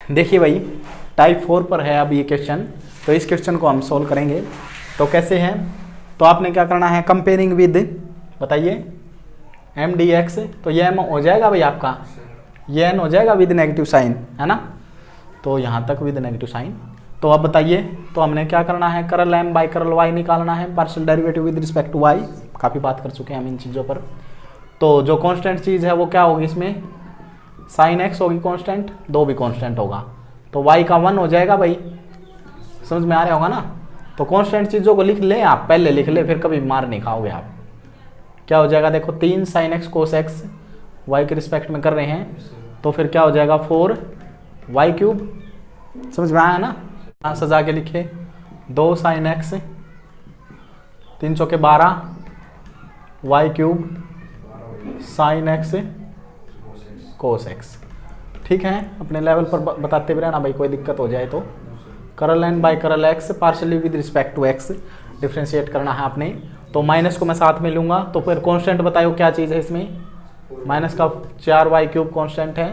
देखिए भाई टाइप 4 पर है अब ये क्वेश्चन, तो इस क्वेश्चन को हम सोल्व करेंगे। तो कैसे है, तो आपने क्या करना है, कंपेयरिंग विद, बताइए एम डी एक्स, तो ये एम हो जाएगा भाई आपका, ये एन हो जाएगा विद नेगेटिव साइन, है ना। तो यहाँ तक विद नेगेटिव साइन। तो अब बताइए, तो हमने क्या करना है, करल एम बाई करल वाई निकालना है, partial derivative with respect to Y. काफ़ी बात कर चुके हैं हम इन चीज़ों पर। तो जो कांस्टेंट चीज़ है वो क्या होगी, इसमें साइन एक्स होगी कांस्टेंट, दो भी कांस्टेंट होगा, तो वाई का 1 हो जाएगा भाई, समझ में आ रहा होगा ना। तो कांस्टेंट चीज़ों को लिख लें आप, पहले लिख ले, फिर कभी मार नहीं खाओगे आप। क्या हो जाएगा, देखो 3 sine x cos x y के रिस्पेक्ट में कर रहे हैं, तो फिर क्या हो जाएगा 4 वाई क्यूब, समझ में आया ना। यहाँ सजा के लिखे 2 साइन एक्स 3 चौके 12 y cube sine x cos x. ठीक है, अपने लेवल पर बताते भी रहना भाई, कोई दिक्कत हो जाए तो। Curl N by curl x partially with respect to x differentiate करना है आपने। तो माइनस को मैं साथ में लूँगा, तो फिर कांस्टेंट बताओ क्या चीज़ है इसमें, माइनस का 4 वाई क्यूब कांस्टेंट है,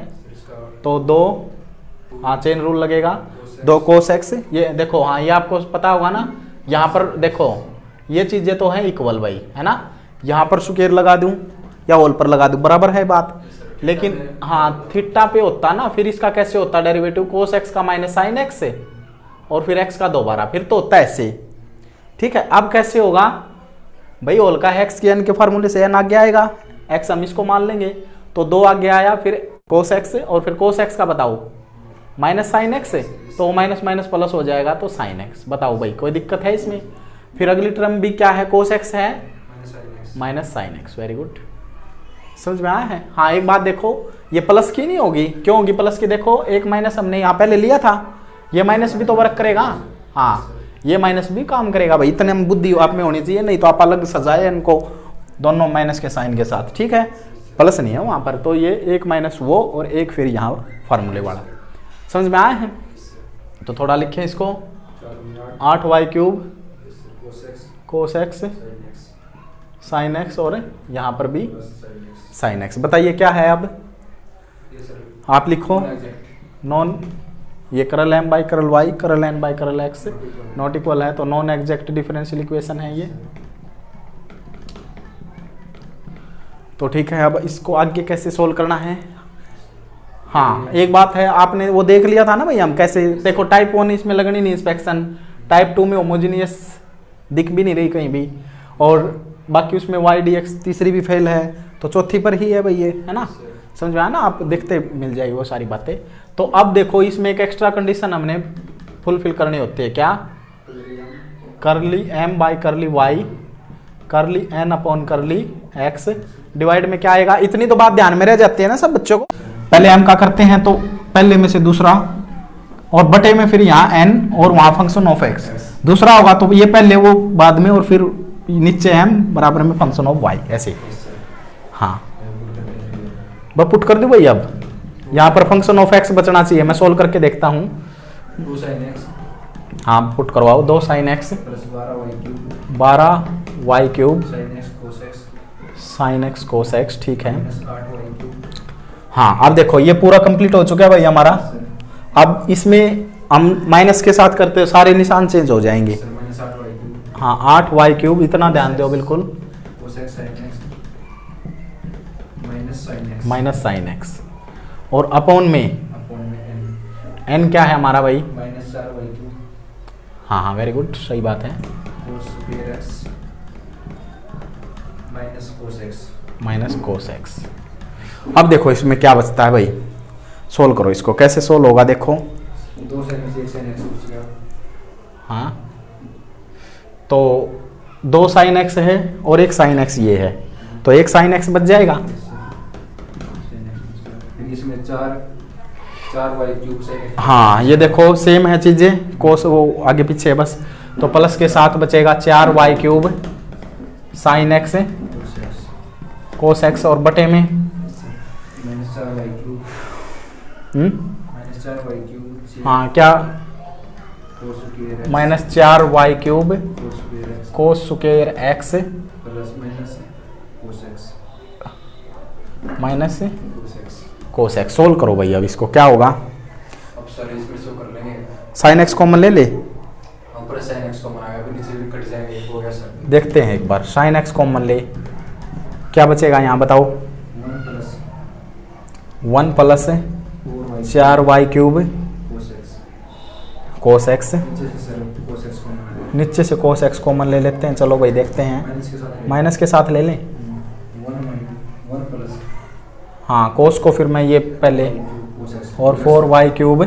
तो 2, हाँ चेन रूल लगेगा, 2 कोस एक्स। ये देखो, हाँ ये आपको पता होगा ना, यहाँ पर देखो ये चीज़ें तो हैं इक्वल भाई, है ना। यहाँ पर स्क्वायर लगा दूँ या होल पर लगा दूँ, बराबर है बात। लेकिन हाँ थीटा पे होता ना, फिर इसका कैसे होता डेरिवेटिव, कोस एक्स का माइनस साइन एक्स से, और फिर एक्स का दोबारा, फिर तो होता है ऐसे। ठीक है, अब कैसे होगा भाई, होल का एक्स के एन के फार्मूले से एन आगे आएगा, एक्स हम इसको मान लेंगे, तो 2 आगे आया, फिर कोस एक्स, और फिर कोस एक्स का बताओ माइनस साइन एक्स से, तो माइनस माइनस प्लस हो जाएगा, तो साइन एक्स। बताओ भाई कोई दिक्कत है इसमें। फिर अगली टर्म भी क्या है, कोस एक्स है minus sine x. Very good, समझ में आया है। हाँ एक बात देखो, ये प्लस की नहीं होगी, क्यों होगी प्लस की, देखो एक माइनस हमने यहाँ पहले लिया था, ये माइनस भी तो वर्क करेगा, हाँ ये माइनस भी काम करेगा भाई, इतने बुद्धि आप में होनी चाहिए, नहीं तो आप अलग सजाए इनको दोनों माइनस के साइन के साथ। ठीक है, प्लस नहीं है वहाँ पर, तो ये एक माइनस वो और एक फिर यहाँ फार्मूले वाला, समझ में आया है। तो थोड़ा लिखें इसको, 8 y cube cos x sine x, और यहाँ पर भी साइन एक्स। बताइए क्या है अब, आप लिखो नॉन, ये करल एम बाई करल वाई करल N by curl x not equal है, तो नॉन एग्जैक्ट डिफरेंशियल इक्वेशन है ये। तो ठीक है, अब इसको आगे कैसे सोल्व करना है। हाँ एक बात है, आपने वो देख लिया था ना भाई हम कैसे, देखो टाइप 1 इसमें लगनी नहीं इंस्पेक्शन, टाइप 2 में होमोजीनियस दिख भी नहीं रही कहीं भी, और बाकी उसमें वाई डी एक्स तीसरी भी फेल है, तो चौथी पर ही है भाई ये, है ना। समझ में आया ना, आप देखते मिल जाएगी वो सारी बातें। तो अब देखो इसमें एक एक्स्ट्रा कंडीशन हमने फुलफिल करनी होती है, क्या, करली एम बाई करली वाई करली एन अपॉन करली एक्स डिवाइड में क्या आएगा। इतनी तो बात ध्यान में रह जाती है ना सब बच्चों को। पहले हम क्या करते हैं, तो पहले में से दूसरा, और बटे में फिर यहाँ एन और वहाँ फंक्शन ऑफ एक्स दूसरा होगा, तो ये पहले वो बाद में, और फिर नीचे एम बराबर में फंक्शन ऑफ वाई, ऐसे। हाँ बस पुट कर दूं भाई, अब यहाँ पर फंक्शन ऑफ एक्स बचना चाहिए, मैं सोल्व करके देखता हूँ। 2 sin x हाँ पुट करवाओ, 2 sine x 12 y cube sine x cos x. ठीक है, हाँ अब देखो ये पूरा कंप्लीट हो चुका है भाई हमारा। अब इसमें हम माइनस के साथ करते हो, सारे निशान चेंज हो जाएंगे। हाँ 8 वाई क्यूब, इतना ध्यान दो बिल्कुल, माइनस साइन एक्स, और अपॉन में एन क्या है हमारा भाई, हाँ हाँ वेरी गुड, सही बात है, माइनस कोस एक्स। अब देखो इसमें क्या बचता है भाई, सोल्व करो इसको, कैसे सोल्व होगा देखो। 2 sin x 1 sin x बच गया। हाँ तो 2 साइन एक्स है और 1 साइन एक्स ये है, तो 1 साइन एक्स बच जाएगा। इसमें 4 वाई क्यूब से, हाँ ये देखो सेम है चीजें, कोस वो आगे पीछे है बस, तो प्लस के साथ बचेगा 4 y cube sine x cos x, और बटे में -4 वाई क्यूब, -4 वाई क्यूब, हाँ क्या, -4 y cube cos square x minus cos x. Solve करो भाई, अब इसको क्या होगा, अब सर इसमें शो कर लेंगे। साइन एक्स कॉमन ले ले, ऊपर sin x कॉमन आएगा, फिर नीचे भी कट जाएंगे, हो गया सर। देखते हैं एक बार। साइन एक्स कॉमन ले, क्या बचेगा यहाँ बताओ। 1 plus 4y cube cos x, नीचे से कोस एक्स कॉमन ले लेते हैं। चलो भाई देखते हैं, माइनस के साथ ले लें। हाँ कोस को फिर मैं ये पहले, और 4y क्यूब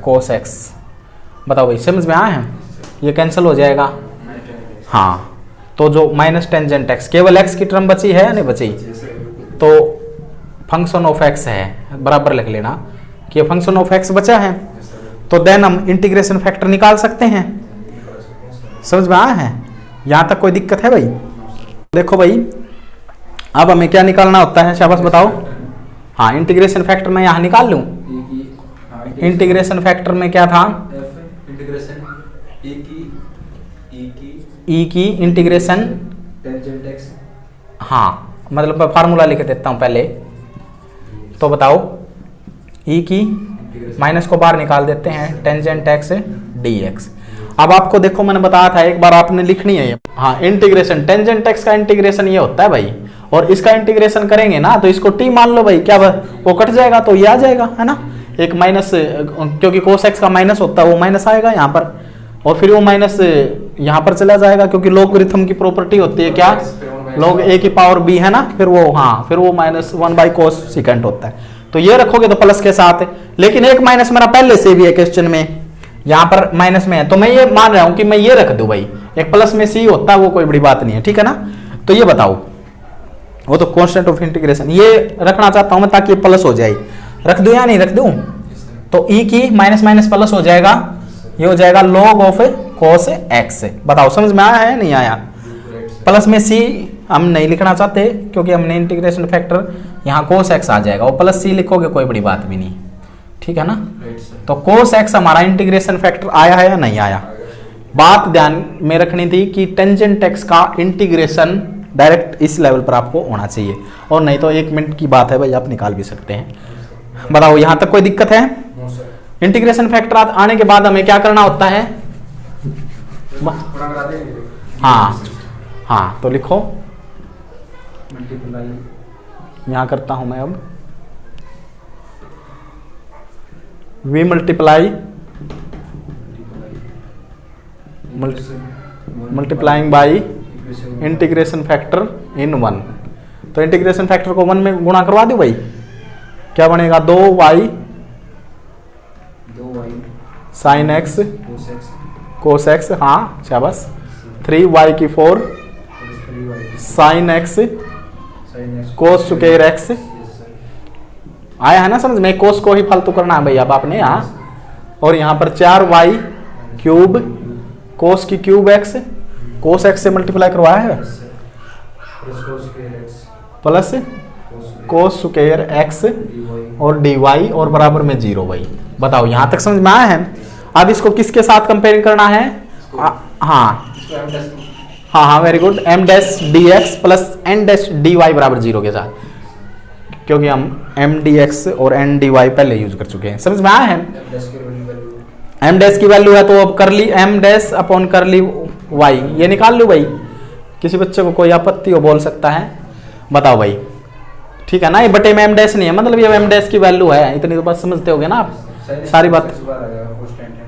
कोस एक्स। बताओ भाई समझ में आया है, ये कैंसिल हो जाएगा। हाँ तो जो माइनस टेंजेंट एक्स, केवल एक्स की टर्म बची है या नहीं बची, तो फंक्शन ऑफ एक्स है, बराबर लिख लेना कि ये फंक्शन ऑफ एक्स बचा है। तो देन हम इंटीग्रेशन फैक्टर निकाल सकते हैं। समझ में आया है, यहाँ तक कोई दिक्कत है भाई। देखो भाई अब हमें क्या निकालना होता है, शाबाश बताओ। हाँ इंटीग्रेशन फैक्टर मैं यहाँ निकाल लूँ। इंटीग्रेशन फैक्टर में क्या था, ई की इंटीग्रेशन, हाँ मतलब मैं फार्मूला लिख देता हूँ पहले। तो बताओ ई की माइनस को बाहर निकाल देते हैं, टेंजेंट एक्स डी एक्स। अब आपको देखो मैंने बताया था एक बार, आपने लिखनी है ये। हाँ इंटीग्रेशन, टेंजेंट एक्स का इंटीग्रेशन ये होता है भाई, और इसका इंटीग्रेशन करेंगे ना तो इसको टी मान लो भाई, क्या वो कट जाएगा तो ये आ जाएगा, है ना। एक माइनस, क्योंकि कोस एक्स का माइनस होता है वो माइनस आएगा यहाँ पर, और फिर वो माइनस यहाँ पर चला जाएगा, क्योंकि लॉगरिथम की प्रॉपर्टी होती है क्या, log a की पावर b है ना, फिर वो हाँ फिर वो माइनस 1 cos सेकेंड होता है। तो ये रखोगे तो प्लस के साथ, लेकिन एक माइनस मेरा पहले से भी है क्वेश्चन में, यहाँ पर माइनस में है, तो मैं ये मान रहा हूँ कि मैं ये रख दूं भाई, एक प्लस में सी होता है वो कोई बड़ी बात नहीं है, ठीक है ना। तो ये बताओ, वो तो कांस्टेंट ऑफ इंटीग्रेशन ये रखना चाहता हूं मैं ताकि ये प्लस हो जाए, रख दूं या नहीं रख दूं। तो e की माइनस माइनस प्लस हो जाएगा, ये हो जाएगा log ऑफ cos x। बताओ समझ में आया है नहीं आया। प्लस में c हम नहीं लिखना चाहते क्योंकि हमने इंटीग्रेशन फैक्टर यहाँ cos x आ जाएगा, और प्लस c लिखोगे कोई बड़ी बात भी नहीं, ठीक है ना। तो cos x हमारा इंटीग्रेशन फैक्टर आया है या नहीं आया। बात ध्यान में रखनी थी कि टेंजेंट x का इंटीग्रेशन डायरेक्ट इस लेवल पर आपको होना चाहिए, और नहीं तो 1 मिनट की बात है भाई, आप निकाल भी सकते हैं। बताओ यहाँ तक कोई दिक्कत है। इंटीग्रेशन फैक्टर आने के बाद हमें क्या करना होता है। हाँ हाँ तो लिखो, यहाँ करता हूं मैं अब, v multiplying by integration factor in 1। तो इंटीग्रेशन फैक्टर को 1 में गुणा करवा दूं भाई, क्या बनेगा 2y sign x cos x, हाँ शाबाश, 3y की 4 साइन एक्स कोस स्क्वायर एक्स। आया है ना समझ में, कोस को ही फालतू करना है भाई अब आपने यहाँ, और यहाँ पर 4y क्यूब कोस की क्यूब एक्स, कोस एक्स से मल्टीप्लाई करवाया है, प्लस कोस स्क्वायर एक्स और dy और बराबर में 0 भाई। बताओ यहाँ तक समझ में आया है। अब इसको किसके साथ कंपेयर करना है, हाँ हाँ हाँ very good, m dash dx plus n dash dy बराबर 0 के साथ, क्योंकि हम m dx और n dy पहले यूज कर चुके हैं। समझ में आया है। m डैश की वैल्यू है तो अब कर ली m डैश अपॉन कर ली y, ये निकाल लो भाई, किसी बच्चे को कोई आपत्ति हो बोल सकता है। बताओ भाई, ठीक है ना, ये बटे में m डैश नहीं है, मतलब ये m डैश की वैल्यू है, इतनी तो बात समझते होगे ना आप सारी बात।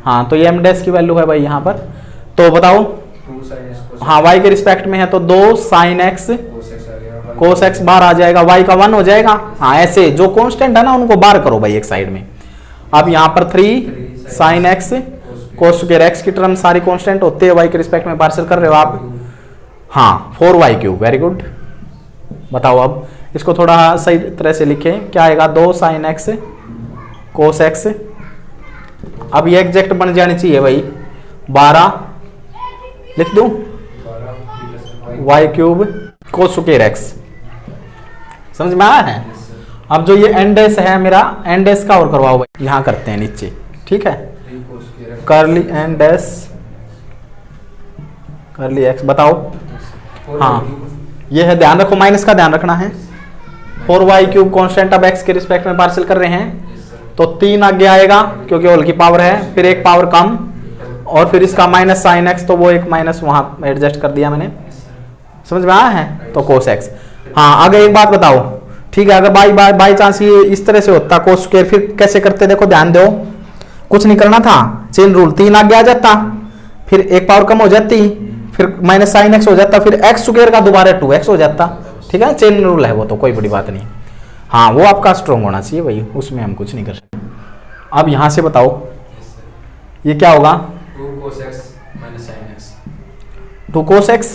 हाँ तो ये m डैश की वैल्यू है भाई यहाँ पर। तो बताओ, हाँ y के रिस्पेक्ट में है तो 2 साइन एक्स कोस एक्स बाहर आ जाएगा, y का 1 हो जाएगा। हाँ ऐसे जो कांस्टेंट है ना उनको बाहर करो भाई एक साइड में। अब यहाँ पर 3 साइन एक्स कोस स्क्वायर एक्स की टर्म सारी कांस्टेंट होते हैं, y के रिस्पेक्ट में पार्शियल कर रहे हो आप। हाँ 4y क्यूब, वेरी गुड। बताओ अब इसको थोड़ा सही तरह से लिखें, क्या आएगा 2 साइन एक्स कोस एक्स। अब ये एग्जैक्ट बन जानी चाहिए भाई, 12 लिख दूं y cube cos square x. समझ में आया है। अब जो ये एन डैश है मेरा, एन डैश का और करवाओ भाई, यहाँ करते हैं नीचे, ठीक है, करली एन डैश करली एक्स। बताओ, हाँ ये है, ध्यान रखो माइनस का ध्यान रखना है। 4y क्यूब कांस्टेंट अब x के रिस्पेक्ट में पार्शियल कर रहे हैं, तो 3 आगे आएगा क्योंकि होल की पावर है, फिर एक पावर कम, और फिर इसका माइनस साइन एक्स, तो वो एक माइनस वहां एडजस्ट कर दिया मैंने। समझ में आया है? तो कोस एक्स। हाँ आगे एक बात बताओ, ठीक है, अगर बाई चांस ये इस तरह से होता कोस स्क्वायर, फिर कैसे करते देखो, ध्यान दो, कुछ नहीं करना था, चेन रूल, 3 आगे आ जाता, फिर एक पावर कम हो जाती, फिर माइनस साइन एक्स हो जाता, फिर एक्स स्क्वायर का दोबारा 2x हो जाता। ठीक है, चेन रूल है वो, तो कोई बड़ी बात नहीं। हाँ वो आपका स्ट्रॉन्ग होना चाहिए भाई, उसमें हम कुछ नहीं कर सकते। अब यहां से बताओ ये क्या होगा? 2 cos x minus sin x। 2 cos x,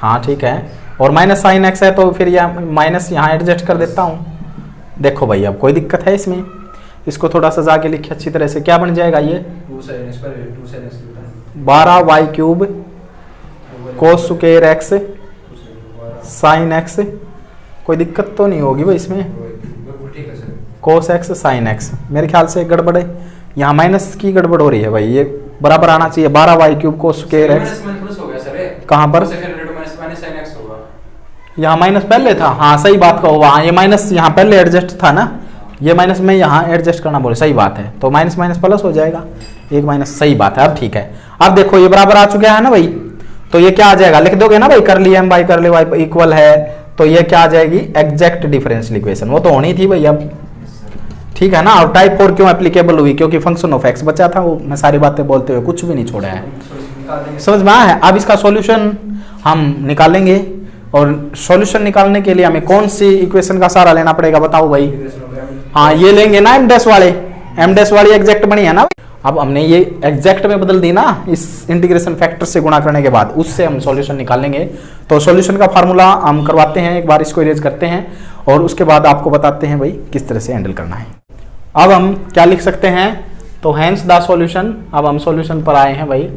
हाँ ठीक है, और माइनस साइन एक्स है तो फिर यह माइनस यहाँ एडजस्ट कर देता हूँ। देखो भाई अब कोई दिक्कत है इसमें? इसको थोड़ा सा जाके लिखे अच्छी तरह से, क्या बन जाएगा ये? 2 sin x पर 2 sin x 12y³ cos square x sine x, कोई दिक्कत तो नहीं होगी भाई इसमें? ठीक है sir. cos x sine x, मेरे ख्याल से गड़बड़ है यहाँ, माइनस की गड़बड़ हो रही है भाई, ये बराबर आना चाहिए 12y³ cos स्क्वायर एक्स। कहाँ पर? यहाँ माइनस पहले था, हाँ सही बात कहो, वहाँ ये माइनस यहाँ पहले एडजस्ट था ना, ये माइनस में यहाँ एडजस्ट करना बोले, सही बात है, तो माइनस माइनस प्लस हो जाएगा, एक माइनस, सही बात है। अब ठीक है, अब देखो ये बराबर आ चुका है ना भाई, तो ये क्या आ जाएगा, लिख दोगे ना भाई, कर ली m बाई कर ली y इक्वल है, तो ये क्या आ जाएगी? एग्जैक्ट डिफरेंशियल इक्वेशन, वो तो होनी थी भाई अब, ठीक है ना। और टाइप 4 क्यों एप्लीकेबल हुई? क्योंकि फंक्शन ऑफ x बचा था, वो मैं सारी बातें बोलते हुए कुछ भी नहीं छोड़ा है। समझ में आया है? अब इसका सॉल्यूशन हम निकालेंगे, और सॉल्यूशन निकालने के लिए हमें कौन सी इक्वेशन का सहारा लेना पड़ेगा बताओ भाई? हाँ ये लेंगे ना m डैश वाली एग्जैक्ट बनी है ना। अब हमने ये एग्जैक्ट में बदल दी ना इस इंटीग्रेशन फैक्टर से गुणा करने के बाद, उससे हम सॉल्यूशन निकालेंगे। तो सॉल्यूशन का फार्मूला हम करवाते हैं एक बार, इसको इरेज करते हैं और उसके बाद आपको बताते हैं भाई किस तरह से हैंडल करना है। अब हम क्या लिख सकते हैं? तो हैंस द सॉल्यूशन, अब हम सॉल्यूशन पर आए हैं भाई,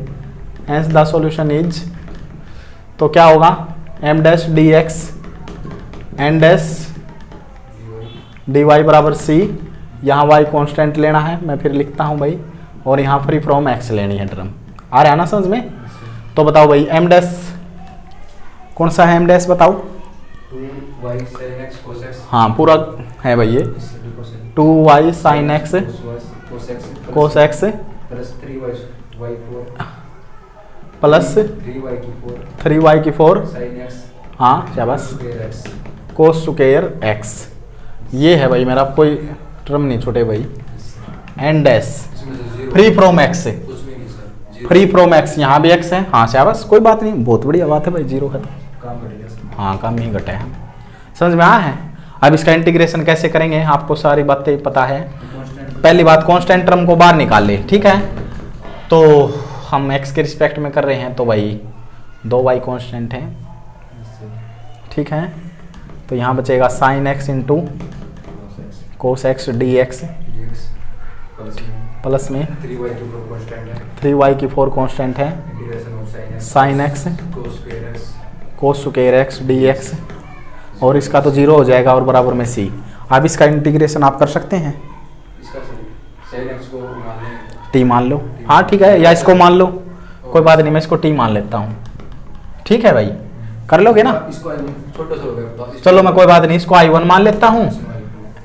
हैंस द सॉल्यूशन इज, तो क्या होगा? m dash dx n dash dy बराबर c, यहाँ y कांस्टेंट लेना है, मैं फिर लिखता हूँ भाई, और यहाँ फ्री फ्रॉम x लेनी है टर्म। आ रहा है ना समझ में? तो बताओ भाई m डैश कौन सा है? m डैश बताओ। 2y sin x cos x। हाँ पूरा है भाई ये, 2y sin x cos x plus 3y4 plus 3y4 sin x। हाँ शाबाश, square x। cos square x, ये है भाई मेरा, कोई टर्म नहीं छोटे भाई। n डैश इसमें से 0 फ्री फ्रॉम x से, उसमें नहीं सर, 0 फ्री फ्रॉम x, यहाँ भी x है, हाँ शाबाश, कोई बात नहीं, बहुत बढ़िया बात है भाई, 0 है तो काम करेगा सर। हाँ काम ही घटा है। समझ में आया है? अब इसका इंटीग्रेशन कैसे करेंगे आपको सारी बातें पता है। पहली बात, कांस्टेंट टर्म को बाहर निकाल ले, ठीक है, तो हम x के रिस्पेक्ट में कर रहे हैं, तो भाई 2y कांस्टेंट है, ठीक है, तो यहाँ बचेगा sine x into cos x D x plus में 3y4 कांस्टेंट है, साइन एक्स कोस स्क्वायर एक्स डी एक्स, और इसका तो 0 हो जाएगा और बराबर में c। अब इसका इंटीग्रेशन आप कर सकते हैं, t मान लो, हाँ ठीक है, या इसको मान लो, कोई बात नहीं, मैं इसको t मान लेता हूँ, ठीक है भाई, कर लोगे ना? चलो मैं कोई बात नहीं, इसको i1 मान लेता हूँ,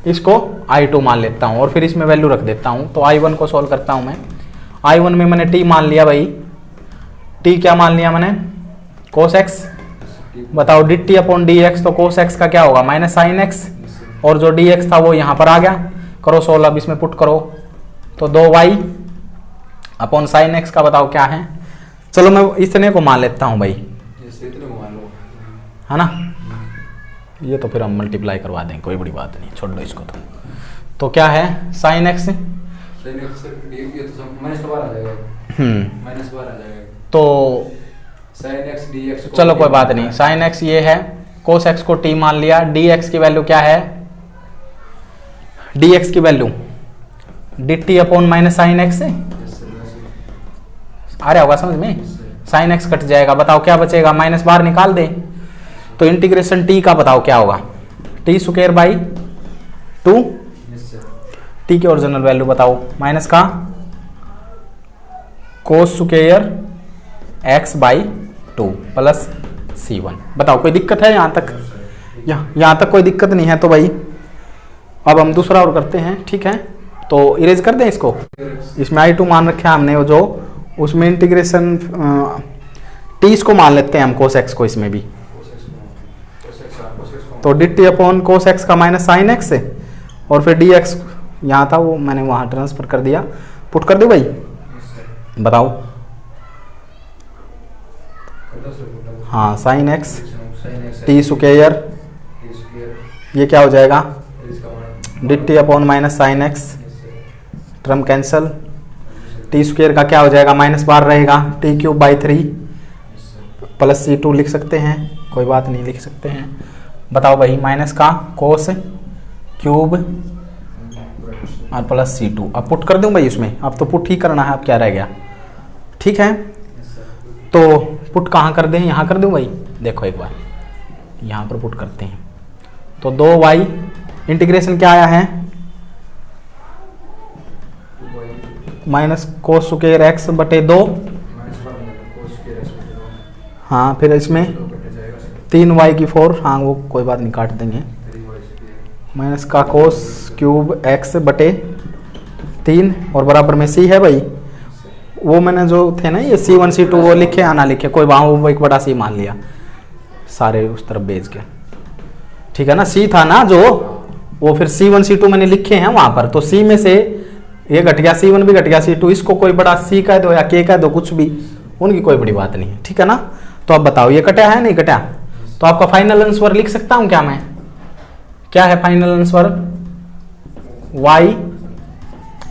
इसको i2 मान लेता हूँ, और फिर इसमें वैल्यू रख देता हूँ। तो i1 को सॉल्व करता हूँ मैं, i1 में मैंने t मान लिया भाई, t क्या मान लिया मैंने? cos x, बताओ dt अपॉन dx, तो cos x का क्या होगा? माइनस साइन x, और जो dx था वो यहाँ पर आ गया, करो सोल्व, अब इसमें पुट करो, तो 2y अपॉन साइन x का बताओ क्या है? चलो मैं इतने को मान लेता हूँ भाई, है ना, ये तो फिर हम मल्टीप्लाई करवा देंगे, कोई बड़ी बात नहीं, छोड़ दो इसको। तो क्या है? साइन एक्स, तो चलो कोई बात नहीं, साइन एक्स ये है, कोस एक्स को t मान लिया, dx की वैल्यू क्या है? dx की value dt upon minus sine x, आ रहा होगा समझ में? साइन एक्स कट जाएगा, बताओ क्या बचेगा? माइनस बाहर निकाल दे, तो इंटीग्रेशन t का बताओ क्या होगा? t स्क्वायर बाई 2, t की ओरिजिनल वैल्यू बताओ, माइनस का cos square x by 2 plus c1। बताओ कोई दिक्कत है यहाँ तक? यहाँ तक कोई दिक्कत नहीं है, तो भाई अब हम दूसरा और करते हैं, ठीक है। तो इरेज कर दें इसको। इसमें I2 मान रखे हैं हमने वो जो, उसमें इंटीग्रेशन t इसको मान लेते हैं हम cos x को इसमें भी, तो dt अपॉन cos x का माइनस साइन x है, और फिर dx यहाँ था वो मैंने वहाँ ट्रांसफर कर दिया। पुट कर दो भाई, बताओ। हाँ साइन x t स्क्वायर, ये क्या हो जाएगा dt upon minus sine x, term cancel, T square का क्या हो जाएगा माइनस बार रहेगा, T cube by 3 plus C2 लिख सकते हैं, कोई बात नहीं लिख सकते हैं। बताओ भाई माइनस का कोस क्यूब और प्लस C2। अब पुट कर दूं भाई इसमें, अब तो पुट ही करना है, अब क्या रह गया। ठीक है, तो पुट कहाँ कर दें, यहाँ कर दूं भाई। देखो एक बार यहाँ पर पुट करते हैं, तो 2y इंटीग्रेशन क्या आया है माइनस कोस स्क्वायर x बटे 2, हाँ फिर इसमें 3y की 4, हाँ वो कोई बात नहीं काट देंगे, माइनस का कोस क्यूब x बटे 3 और बराबर में c है भाई। वो मैंने जो थे ना ये C1 C2 वो लिखे या ना लिखे, कोई वहाँ वो एक बड़ा C मान लिया, सारे उस तरफ भेज के। ठीक है ना, C था ना जो, वो फिर C1 C2 मैंने लिखे हैं वहाँ पर, तो C में से ये घट गया, C1 भी घट गया, C2, इसको कोई बड़ा C कह दो या K कह दो, कुछ भी, उनकी कोई बड़ी बात नहीं है। ठीक है ना, तो अब बताओ ये कटा है नहीं कटा, तो आपका फाइनल आंसर लिख सकता हूँ क्या मैं, क्या है final answer y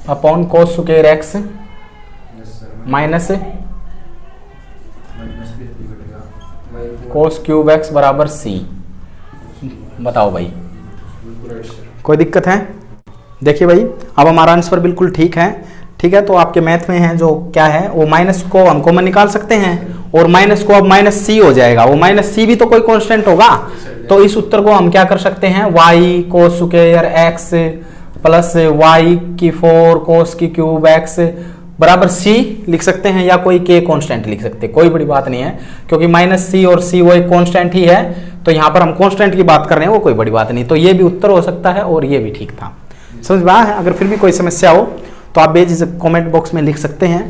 upon cos square x minus cos cube x बराबर c। बताओ भाई कोई दिक्कत है। देखिए भाई अब हमारा आंसर बिल्कुल ठीक है। ठीक है, तो आपके मैथ में है जो क्या है, वो माइनस को हम कॉमन निकाल सकते हैं, और माइनस को अब माइनस सी हो जाएगा, वो माइनस सी भी तो कोई कांस्टेंट होगा, तो इस उत्तर को हम क्या कर सकते हैं, y cos square x plus y की 4 कोस की क्यूब x बराबर c लिख सकते हैं, या कोई k कांस्टेंट लिख सकते हैं, कोई बड़ी बात नहीं है, क्योंकि माइनस सी और c वो एक कांस्टेंट ही है, तो यहाँ पर हम कांस्टेंट की बात कर रहे हैं, वो कोई बड़ी बात नहीं, तो ये भी उत्तर हो सकता है और ये भी ठीक था। समझ में आया है। अगर फिर भी कोई समस्या हो तो आप बेझिझक कमेंट बॉक्स में लिख सकते हैं।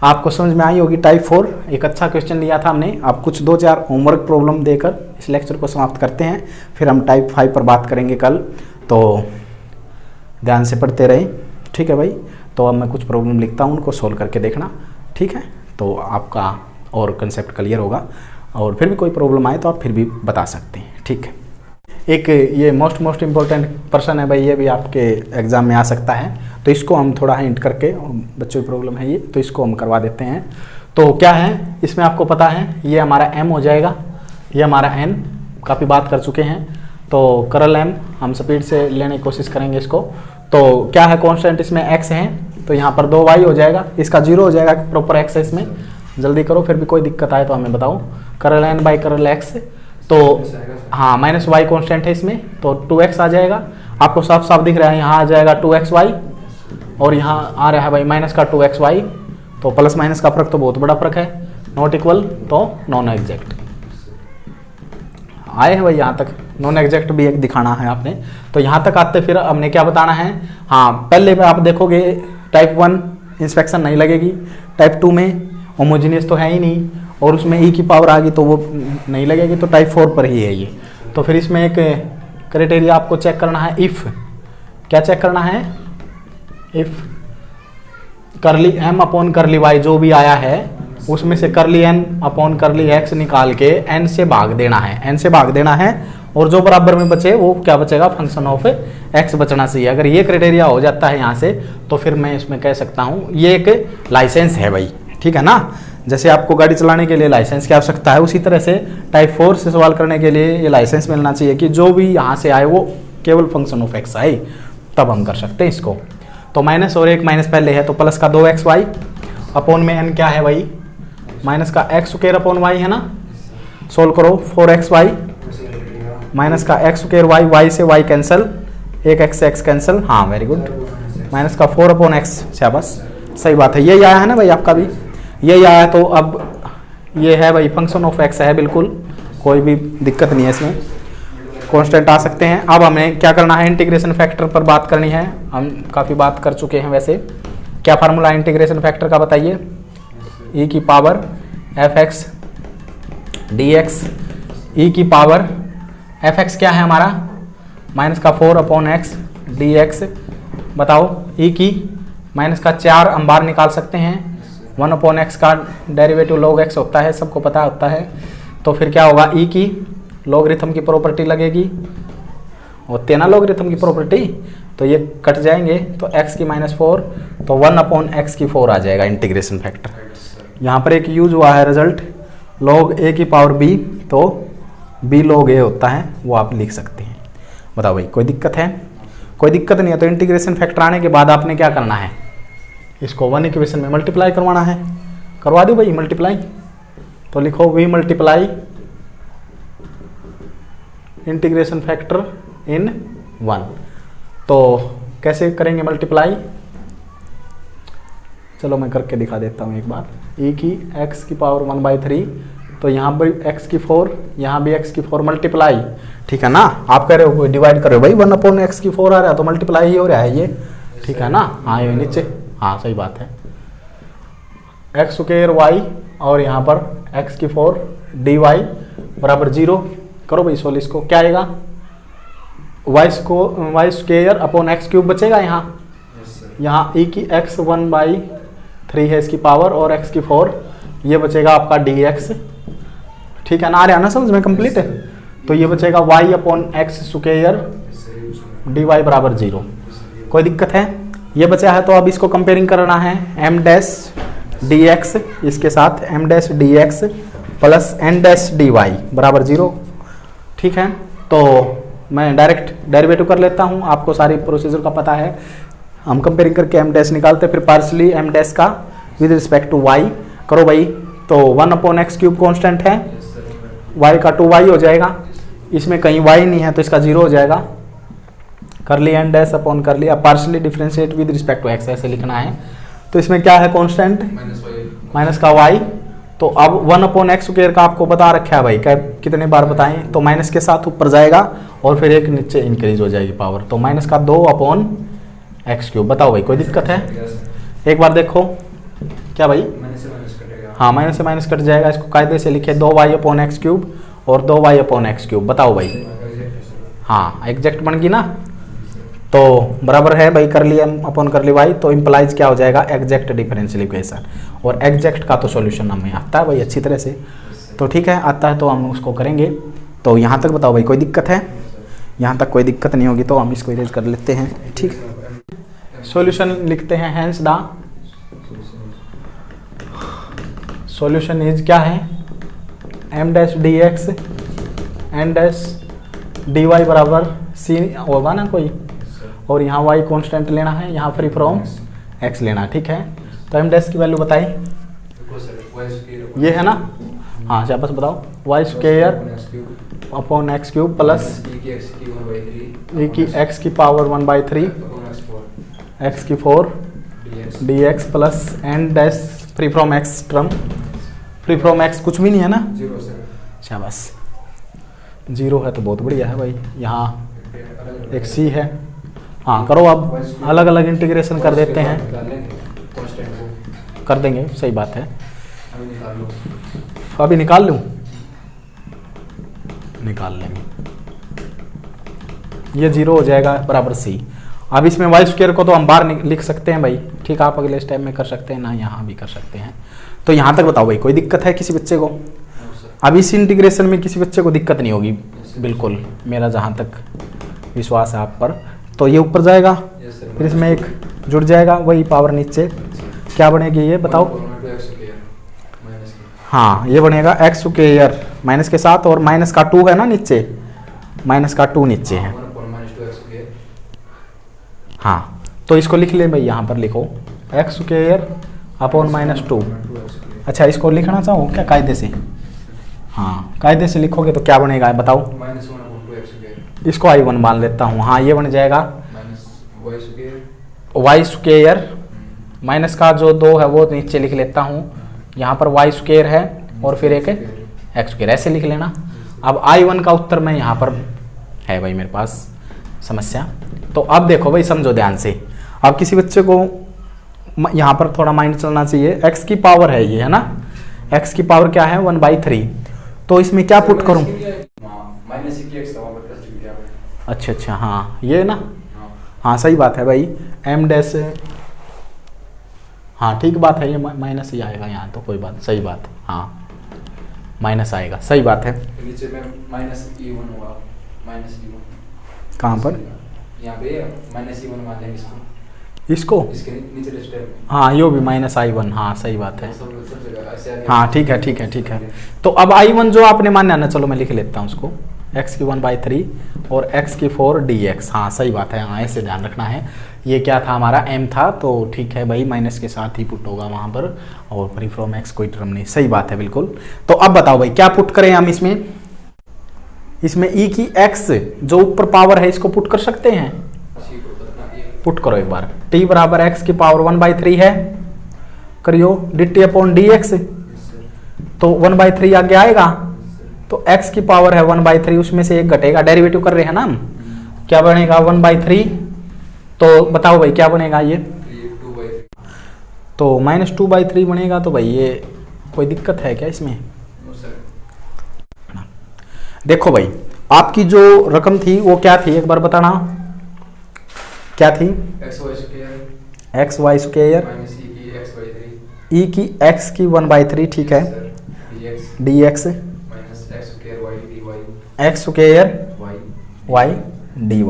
आपको समझ में आई होगी। टाइप 4 एक अच्छा क्वेश्चन लिया था हमने। आप कुछ 2-4 होमवर्क प्रॉब्लम देकर इस लेक्चर को समाप्त करते हैं, फिर हम टाइप 5 पर बात करेंगे कल, तो ध्यान से पढ़ते रहे। ठीक है भाई, तो अब मैं कुछ प्रॉब्लम लिखता हूँ, उनको सोल्व करके देखना। ठीक है, तो आपका और कंसेप्ट क्लियर होगा, और फिर भी कोई प्रॉब्लम आए तो आप फिर भी बता सकते हैं। ठीक है, एक ये मोस्ट इम्पोर्टेंट पर्सन है भाई, ये भी आपके एग्ज़ाम में आ सकता है, तो इसको हम थोड़ा हिंट करके, बच्चों की प्रॉब्लम है ये, तो इसको हम करवा देते हैं। तो क्या है इसमें आपको पता है, ये हमारा m हो जाएगा, ये हमारा n, काफ़ी बात कर चुके हैं, तो करल m हम स्पीड से लेने की कोशिश करेंगे इसको। तो क्या है कांस्टेंट इसमें x है, तो यहाँ पर 2y हो जाएगा, इसका 0 हो जाएगा, प्रॉपर x है इसमें। जल्दी करो, फिर भी कोई दिक्कत आए तो हमें बताओ। करल n बाई करल x, तो हाँ माइनस y कांस्टेंट है इसमें, तो 2x आ जाएगा। आपको साफ साफ दिख रहा है, यहाँ आ जाएगा 2xy, और यहाँ आ रहा है भाई माइनस का 2xy, तो प्लस माइनस का फर्क तो बहुत बड़ा फर्क है, नॉट इक्वल तो नॉन एग्जैक्ट। आए हैं भाई यहाँ तक, नॉन एग्जैक्ट भी एक दिखाना है आपने, तो यहाँ तक आते फिर हमने क्या बताना है। हाँ, पहले में आप देखोगे टाइप 1 इंस्पेक्शन नहीं लगेगी, टाइप 2 में होमोजीनियस तो है ही नहीं, और उसमें ई की पावर आ गई तो वो नहीं लगेगी, तो टाइप 4 पर ही है ये। तो फिर इसमें एक क्राइटेरिया आपको चेक करना है, इफ़, क्या चेक करना है, इफ़ करली m अपॉन करली y जो भी आया है उसमें से करली n अपॉन करली x निकाल के n से भाग देना है, n से भाग देना है, और जो बराबर में बचे वो क्या बचेगा, फंक्शन ऑफ x बचना चाहिए। अगर ये क्राइटेरिया हो जाता है यहाँ से, तो फिर मैं इसमें कह सकता हूँ ये एक लाइसेंस है भाई। ठीक है ना, जैसे आपको गाड़ी चलाने के लिए लाइसेंस की आवश्यकता है, उसी तरह से टाइप 4 से सवाल करने के लिए ये लाइसेंस मिलना चाहिए कि जो भी यहाँ से आए वो केवल फंक्शन ऑफ x आए, तब हम कर सकते हैं इसको। तो माइनस और एक माइनस पहले है, तो प्लस का 2xy अपॉन में n क्या है भाई, माइनस का x स्क्वायर अपॉन y है ना, सोल्व करो 4xy माइनस का x स्क्वायर y से y कैंसिल, एक x से x कैंसिल, हाँ वेरी गुड, माइनस का 4 अपॉन x, शाबाश सही बात है, यही आया है ना भाई आपका भी, यही आया। तो अब ये है भाई फंक्शन ऑफ x है, बिल्कुल कोई भी दिक्कत नहीं है इसमें, कांस्टेंट आ सकते हैं। अब हमें क्या करना है, इंटीग्रेशन फैक्टर पर बात करनी है। हम काफ़ी बात कर चुके हैं वैसे। क्या फार्मूला इंटीग्रेशन फैक्टर का बताइए, e की पावर fx dx, e की पावर fx क्या है हमारा, माइनस का 4/x dx। बताओ e की माइनस का 4 हम बाहर निकाल सकते हैं, 1/x का डेरिवेटिव log x होता है, सबको पता होता है। तो फिर क्या होगा, e की लॉगरिथम की प्रॉपर्टी लगेगी, होते हैं ना लॉगरिथम की प्रॉपर्टी, तो ये कट जाएंगे, तो x की -4, तो 1/x की 4 आ जाएगा इंटीग्रेशन फैक्टर। यहाँ पर एक यूज हुआ है रिजल्ट log a की पावर b, तो b log a होता है, वो आप लिख सकते हैं। बताओ भाई कोई दिक्कत है? कोई दिक्कत नहीं है। तो इंटीग्रेशन फैक्टर आने के बाद आपने क्या करना है, इसको 1 इक्वेशन में मल्टीप्लाई करवाना है। करवा दो भाई मल्टीप्लाई, तो लिखो v multiply integration factor in 1। तो कैसे करेंगे मल्टीप्लाई, चलो मैं करके दिखा देता हूँ एक बार। e की x की पावर 1/3, तो यहाँ पर x की 4, यहाँ भी x की 4 मल्टीप्लाई, ठीक है ना। आप कह रहे हो डिवाइड कर रहे हो भाई, 1/x की 4 आ रहा है तो मल्टीप्लाई ही हो रहा है ये, ठीक है ना। हाँ ये नीचे, हाँ सही बात है। x स्क्वायर y और यहाँ पर x की 4 dy बराबर 0। करो भाई सोल्व इसको, क्या आएगा, y square upon x cube बचेगा यहाँ e की x 1/3 है इसकी पावर, और x की 4, ये बचेगा आपका dx, ठीक है ना। आ रहा है ना समझ में, कंप्लीट है। तो ये बचेगा y upon x square dy बराबर 0। कोई दिक्कत है? ये बचा है, तो अब इसको कंपेयरिंग करना है m डैश dx इसके साथ m dash dx plus n dash dy बराबर 0, ठीक है। तो मैं डायरेक्ट डेरिवेटिव कर लेता हूँ, आपको सारी प्रोसीजर का पता है। हम कंपेयरिंग करके m डैश निकालते, फिर पार्शली m डैश का विद रिस्पेक्ट टू y करो भाई। तो 1/x क्यूब कांस्टेंट है, y का 2y हो जाएगा, इसमें कहीं y नहीं है तो इसका 0 हो जाएगा। कर लिया n डैश अपॉन कर लिया, partially differentiate with respect to x ऐसे लिखना है। तो इसमें क्या है कांस्टेंट, माइनस का y। तो अब 1/x स्क्वायर का आपको बता रखा है भाई, कितने बार बताएं, तो माइनस के साथ ऊपर जाएगा और फिर एक नीचे इंक्रीज हो जाएगी पावर, तो माइनस का 2/x क्यूब। बताओ भाई कोई दिक्कत है? एक बार देखो, क्या भाई, हाँ माइनस से माइनस कट जाएगा, इसको कायदे से लिखे 2y/x क्यूब और 2y/x क्यूब। बताओ भाई, हाँ एग्जैक्ट बन गई ना, तो बराबर है भाई, कर लिया अपॉन कर ली y, तो इम्प्लाइज क्या हो जाएगा, एग्जैक्ट डिफरेंशियल इक्वेशन। और एग्जैक्ट का तो सॉल्यूशन हमें आता है भाई अच्छी तरह से, तो ठीक है आता है तो हम उसको करेंगे। तो यहाँ तक बताओ भाई कोई दिक्कत है? यहाँ तक कोई दिक्कत नहीं होगी तो हम इसको इरेज कर लेते हैं, ठीक। सॉल्यूशन लिखते हैं, हैंस द सॉल्यूशन इज क्या है, m dash dx n dash dy बराबर c होगा ना कोई, और यहाँ y कांस्टेंट लेना है, यहाँ फ्री फ्रॉम x लेना, ठीक है। तो m डैश की वैल्यू बताई, ये है ना, हाँ अच्छा बस बताओ, y square upon x cube plus e की x की पावर 1/3 x की 4 dx plus n dash free from x term, free from x कुछ भी नहीं है ना, अच्छा बस 0 है तो बहुत बढ़िया है भाई। यहाँ एक c है, हाँ करो अब अलग अलग इंटीग्रेशन कर देते हैं, कर देंगे, सही बात है। अभी निकाल लूँ, निकाल लेंगे, ये 0 हो जाएगा बराबर c। अब इसमें y स्क्वायर को तो हम बाहर लिख सकते हैं भाई, ठीक, आप अगले स्टेप में कर सकते हैं ना, यहाँ भी कर सकते हैं। तो यहाँ तक बताओ भाई कोई दिक्कत है किसी बच्चे को? अब इस इंटीग्रेशन में किसी बच्चे को दिक्कत नहीं होगी बिल्कुल, मेरा जहाँ तक विश्वास है आप पर। तो ये ऊपर जाएगा, फिर इसमें एक जुड़ जाएगा, वही पावर नीचे क्या बनेगी ये बताओ? हाँ ये बनेगा x स्क्वायर माइनस के साथ, और माइनस का 2 है ना नीचे, माइनस का 2 नीचे है, हाँ तो इसको लिख ले भाई, यहाँ पर लिखो x स्क्वायर अपॉन -2। अच्छा इसको लिखना चाहो क्या कायदे से? हाँ कायदे से लिखोगे तो क्या बनेगा बताओ? इसको I1 मान लेता हूँ, हाँ ये बन जाएगा y स्क्वायर, माइनस का जो 2 है वो नीचे लिख लेता हूँ, यहाँ पर y स्क्वायर है और फिर एक x स्क्वायर, ऐसे लिख लेना। अब I1 का उत्तर मैं यहाँ पर है भाई मेरे पास समस्या। तो अब देखो भाई, समझो ध्यान से। अब किसी बच्चे को यहाँ पर थोड़ा माइंड चलना चाहिए। x की पावर है ये, है ना, x की पावर क्या है 1/3। तो इसमें क्या पुट करूँ? अच्छा अच्छा, हाँ ये ना, हाँ सही बात है भाई, m डैश, हाँ ठीक बात है, ये माइनस ही आएगा यहाँ, तो कोई बात, सही बात, हाँ माइनस आएगा, सही बात है। नीचे में -e1 हुआ, -e1 कहाँ पर? यहाँ पे -e1 मान लेंगे इसको, इसके नीचे स्टेप, हाँ यो भी -i1, हाँ सही बात है, सब जगह ऐसे हाँ ठीक है ठीक है ठीक है। तो अब i1 जो आपने माना ना, चलो मैं लिख लेता हूँ उसको, x की 1/3 और x की 4 dx, हाँ सही बात है, हाँ ऐसे ध्यान रखना है। ये क्या था हमारा m था, तो ठीक है भाई, माइनस के साथ ही पुट होगा वहाँ पर, और फ्री फ्रॉम x कोई टर्म नहीं, सही बात है बिल्कुल। तो अब बताओ भाई क्या पुट करें हम इसमें? इसमें e की x जो ऊपर पावर है इसको पुट कर सकते हैं, पुट करो एक बार। t बराबर x की पावर 1/3 है, करियो dt अपॉन dx, तो 1/3 आगे आएगा, तो x की पावर है 1/3, उसमें से एक घटेगा, डेरिवेटिव कर रहे हैं ना हम, क्या बनेगा 1/3। तो बताओ भाई क्या बनेगा ये? तो -2/3 बनेगा। तो भाई ये कोई दिक्कत है क्या इसमें? देखो भाई, आपकी जो रकम थी वो क्या थी, एक बार बताना क्या थी? एक्स वाई स्क्वायर e की x की 1/3, ठीक है, dx x square y dy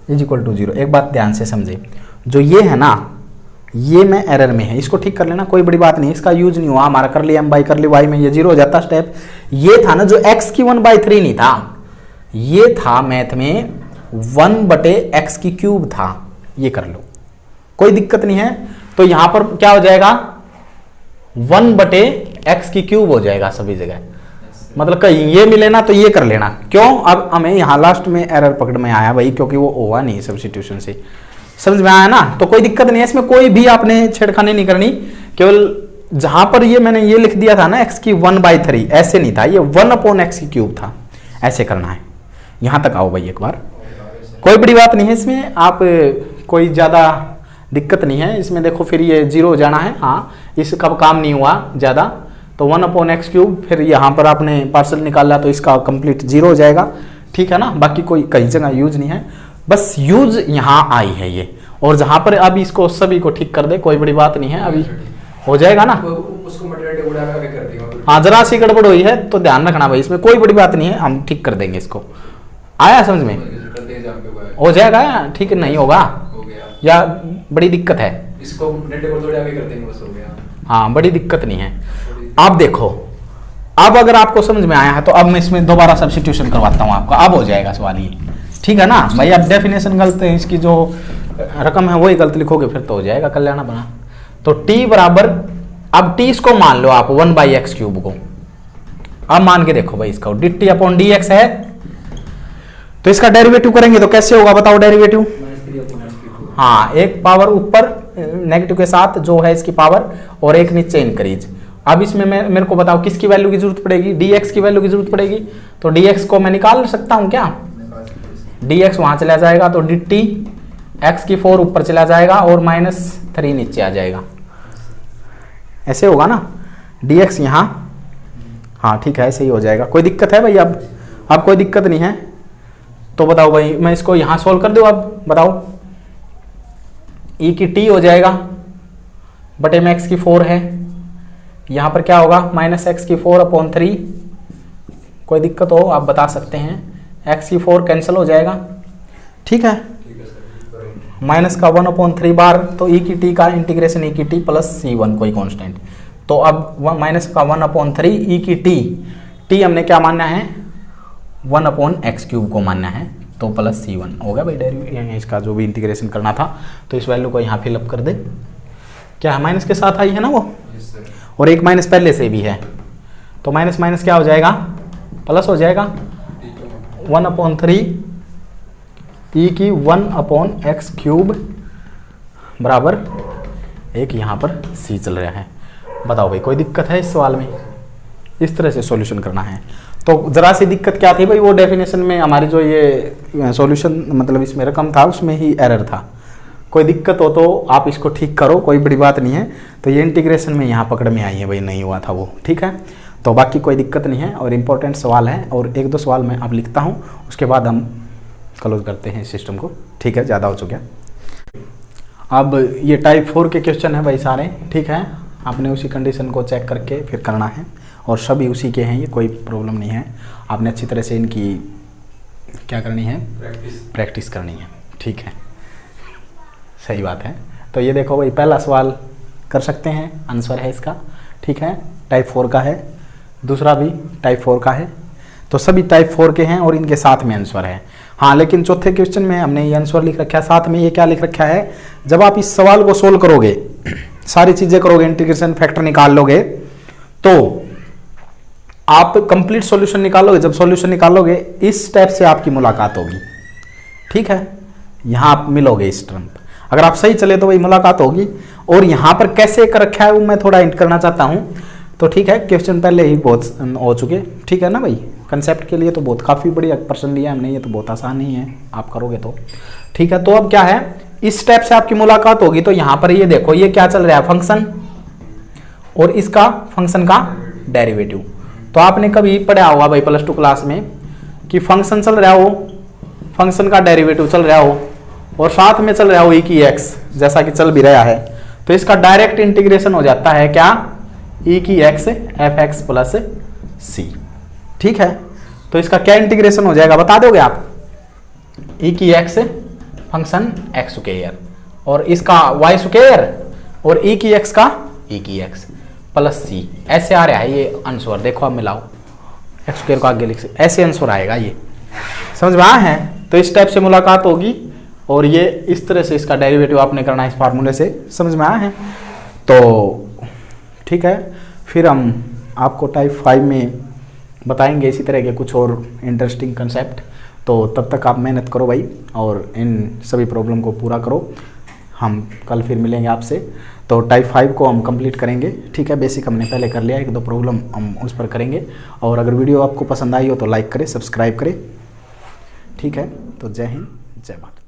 is equal to 0। एक बात ध्यान से समझे, जो ये है ना, ये में एरर में है, इसको ठीक कर लेना, कोई बड़ी बात नहीं, इसका यूज नहीं हुआ हमारा, कर लिया m बाई कर ली y में, ये 0 हो जाता स्टेप। ये था ना जो x की 1/3 नहीं था, ये था मैथ में 1/x की क्यूब था, ये कर लो, कोई दिक्कत नहीं है। तो यहां पर क्या हो जाएगा 1/x की क्यूब हो जाएगा सभी जगह, मतलब कहीं ये मिले ना तो ये कर लेना। क्यों? अब हमें यहाँ लास्ट में एरर पकड़ में आया भाई, क्योंकि वो हुआ नहीं सब्स्टिट्यूशन से, समझ में आया ना, तो कोई दिक्कत नहीं है, इसमें कोई भी आपने छेड़खानी नहीं करनी। केवल जहां पर ये मैंने ये लिख दिया था ना x की 1/3, ऐसे नहीं था, ये 1/x की क्यूब था, ऐसे करना है। यहां तक आओ भाई एक बार, कोई बड़ी बात नहीं है इसमें, आप कोई ज्यादा दिक्कत नहीं है इसमें। देखो फिर ये 0 हो जाना है, हाँ इसका काम नहीं हुआ ज्यादा, तो 1/x क्यूब, फिर यहाँ पर आपने पार्सल निकाला तो इसका कंप्लीट 0 हो जाएगा, ठीक है ना। बाकी कोई कहीं जगह यूज नहीं है, बस यूज यहाँ आई है ये, और जहां पर अब इसको सभी को ठीक कर दे, कोई बड़ी बात नहीं है, अभी हो जाएगा ना। उसको मटेरियल उड़ा के कर देंगे, हाँ जरा सी गड़बड़ हुई है तो ध्यान रखना भाई, इसमें कोई बड़ी बात नहीं है, हम ठीक कर देंगे इसको। आया समझ में? हो जाएगा, ठीक नहीं होगा या बड़ी दिक्कत है? इसको थोड़े आगे कर देंगे, बस हो गया। हाँ बड़ी दिक्कत नहीं है। अब देखो, अब अगर आपको समझ में आया है तो अब मैं इसमें दोबारा सब्स्टिट्यूशन करवाता हूँ आपका, अब हो जाएगा सवाल ये, ठीक है ना भाई। अब डेफिनेशन गलत है, इसकी जो रकम है वही गलत लिखोगे फिर तो हो जाएगा कल्याण बना। तो t बराबर, अब t इसको मान लो आप 1/x क्यूब को, अब मान के देखो भाई इसका dt अपॉन dx है, तो इसका डेरिवेटिव करेंगे तो कैसे होगा बताओ डेरिवेटिव? हाँ एक पावर ऊपर नेगेटिव के साथ जो है इसकी पावर, और एक नीचे इंक्रीज। अब इसमें मेरे को बताओ किसकी वैल्यू की जरूरत पड़ेगी? dx की वैल्यू की जरूरत पड़ेगी, तो dx को मैं निकाल सकता हूं क्या? dx वहां चला जाएगा तो dt x की 4 ऊपर चला जाएगा और -3 नीचे आ जाएगा, ऐसे होगा ना। dx यहाँ, हाँ ठीक है ऐसे ही हो जाएगा, कोई दिक्कत है भाई? अब कोई दिक्कत नहीं है। तो बताओ भाई, मैं इसको यहाँ सोल्व कर दूँ, अब बताओ e की t हो जाएगा बटे में x की 4 है, यहाँ पर क्या होगा -x की 4/3, कोई दिक्कत हो आप बता सकते हैं, x की 4 कैंसिल हो जाएगा, ठीक है, माइनस का 1/3 बार, तो e की t का इंटीग्रेशन e की t प्लस c1 कोई कांस्टेंट, तो अब माइनस का 1/3 e की t हमने क्या मानना है 1/x क्यूब को मानना है, तो प्लस c1 होगा भाई डेरिवेटिव, इसका जो भी इंटीग्रेशन करना था। तो इस वैल्यू को यहाँ फिलअप कर दे, क्या है माइनस के साथ आई है ना वो, और एक माइनस पहले से भी है, तो माइनस माइनस क्या हो जाएगा प्लस हो जाएगा, 1/3 e की 1/x क्यूब बराबर एक, यहाँ पर c चल रहा है। बताओ भाई कोई दिक्कत है इस सवाल में? इस तरह से सॉल्यूशन करना है। तो ज़रा सी दिक्कत क्या थी भाई, वो डेफिनेशन में हमारी जो ये सॉल्यूशन मतलब इसमें रकम था उसमें ही एरर था। कोई दिक्कत हो तो आप इसको ठीक करो, कोई बड़ी बात नहीं है। तो ये इंटीग्रेशन में यहाँ पकड़ में आई है भाई, नहीं हुआ था वो, ठीक है। तो बाकी कोई दिक्कत नहीं है और इम्पोर्टेंट सवाल है, और एक दो सवाल मैं अब लिखता हूँ, उसके बाद हम क्लोज करते हैं इस सिस्टम को, ठीक है, ज़्यादा हो चुका। अब ये टाइप 4 के क्वेश्चन है भाई सारे, ठीक है। आपने उसी कंडीशन को चेक करके फिर करना है, और सभी उसी के हैं, ये कोई प्रॉब्लम नहीं है। आपने अच्छी तरह से इनकी क्या करनी है, प्रैक्टिस करनी है, ठीक है, सही बात है। तो ये देखो भाई, पहला सवाल कर सकते हैं, आंसर है इसका, ठीक है, टाइप 4 का है। दूसरा भी टाइप 4 का है, तो सभी टाइप 4 के हैं और इनके साथ में आंसर है। हाँ, लेकिन चौथे क्वेश्चन में हमने ये आंसर लिख रखा है, साथ में ये क्या लिख रखा है, जब आप इस सवाल को सोल्व करोगे, सारी चीजें करोगे, इंटीग्रेशन फैक्टर निकाल लोगे, तो आप कंप्लीट सॉल्यूशन निकालोगे। जब सॉल्यूशन निकालोगे इस स्टेप से आपकी मुलाकात होगी, ठीक है, यहां आप मिलोगे इस टर्म पर। अगर आप सही चले तो वही मुलाकात होगी। और यहां पर कैसे कर रखा है वो मैं थोड़ा हिंट करना चाहता हूं, तो ठीक है, क्वेश्चन पहले ही बहुत हो चुके, ठीक है ना भाई। कंसेप्ट के लिए तो बहुत काफ़ी बढ़िया पर्सन लिया हमने, ये तो बहुत आसान ही है, आप करोगे तो ठीक है। तो अब क्या है, इस स्टेप से आपकी मुलाकात होगी। तो यहाँ पर ये देखो, ये क्या चल रहा है, फंक्शन, और इसका फंक्शन का डेरिवेटिव। तो आपने कभी पढ़ा होगा भाई +2 क्लास में कि फंक्शन चल रहा हो, फंक्शन का डेरिवेटिव चल रहा हो, और साथ में चल रहा हो e की x, जैसा कि चल भी रहा है, तो इसका डायरेक्ट इंटीग्रेशन हो जाता है क्या, e की x fx प्लस c, ठीक है। तो इसका क्या इंटीग्रेशन हो जाएगा बता दोगे आप, e की x फंक्शन x स्क्वायर, और इसका y स्क्वायर, और e की x का e की x प्लस c, ऐसे आ रहा है ये आंसर। देखो आप मिलाओ, x स्क्वायर को आगे लिख सकते, ऐसे आंसर आएगा ये, समझ में आया है। तो इस टाइप से मुलाकात होगी, और ये इस तरह से इसका डेरिवेटिव आपने करना है इस फार्मूले से, समझ में आया है। तो ठीक है, फिर हम आपको टाइप 5 में बताएंगे इसी तरह के कुछ और इंटरेस्टिंग कंसेप्ट। तो तब तक आप मेहनत करो भाई, और इन सभी प्रॉब्लम को पूरा करो। हम कल फिर मिलेंगे आपसे। तो टाइप 5 को हम कंप्लीट करेंगे, ठीक है। बेसिक हमने पहले कर लिया, एक दो प्रॉब्लम हम उस पर करेंगे। और अगर वीडियो आपको पसंद आई हो तो लाइक करें, सब्सक्राइब करें, ठीक है। तो जय हिंद, जय भारत।